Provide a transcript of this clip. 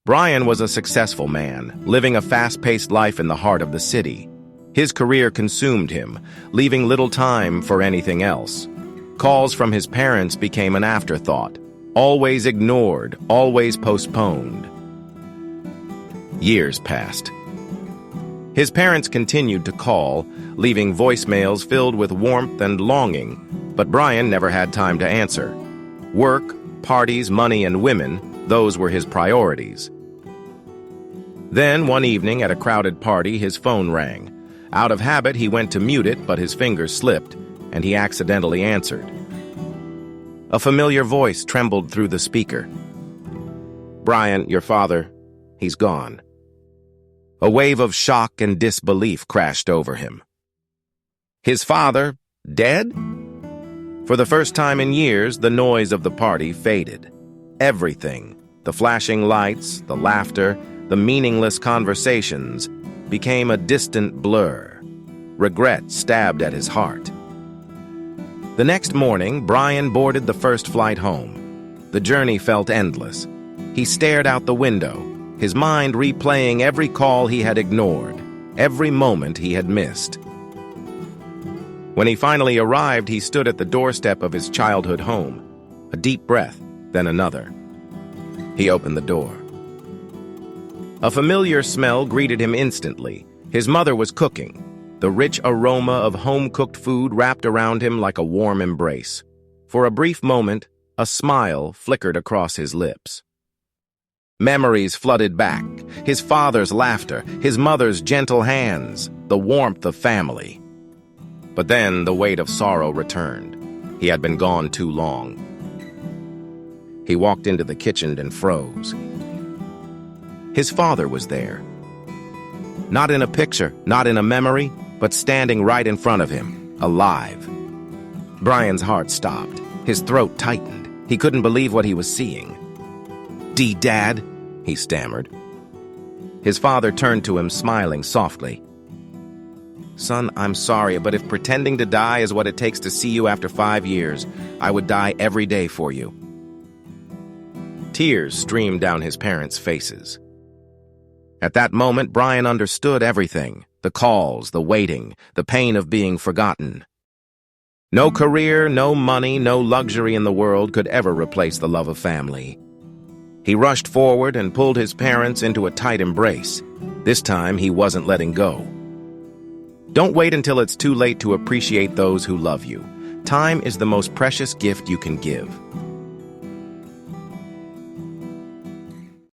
Brian was a successful man, living a fast-paced life in the heart of the city. His career consumed him, leaving little time for anything else. Calls from his parents became an afterthought, always ignored, always postponed. Years passed. His parents continued to call, leaving voicemails filled with warmth and longing, but Brian never had time to answer. Work, parties, money, and women, those were his priorities. Then, one evening at a crowded party, his phone rang. Out of habit, he went to mute it, but his fingers slipped, and he accidentally answered. A familiar voice trembled through the speaker. "Brian, your father, he's gone." A wave of shock and disbelief crashed over him. His father, dead? For the first time in years, the noise of the party faded. Everything, the flashing lights, the laughter, the meaningless conversations, became a distant blur. Regret stabbed at his heart. The next morning, Brian boarded the first flight home. The journey felt endless. He stared out the window, his mind replaying every call he had ignored, every moment he had missed. When he finally arrived, he stood at the doorstep of his childhood home. A deep breath, then another. He opened the door. A familiar smell greeted him instantly. His mother was cooking. The rich aroma of home-cooked food wrapped around him like a warm embrace. For a brief moment, a smile flickered across his lips. Memories flooded back, his father's laughter, his mother's gentle hands, the warmth of family. But then the weight of sorrow returned. He had been gone too long. He walked into the kitchen and froze. His father was there. Not in a picture, not in a memory, but standing right in front of him, alive. Brian's heart stopped. His throat tightened. He couldn't believe what he was seeing. "Dad," he stammered. His father turned to him, smiling softly. "Son, I'm sorry, but if pretending to die is what it takes to see you after 5 years, I would die every day for you." Tears streamed down his parents' faces. At that moment, Brian understood everything. The calls, the waiting, the pain of being forgotten. No career, no money, no luxury in the world could ever replace the love of family. He rushed forward and pulled his parents into a tight embrace. This time, he wasn't letting go. Don't wait until it's too late to appreciate those who love you. Time is the most precious gift you can give.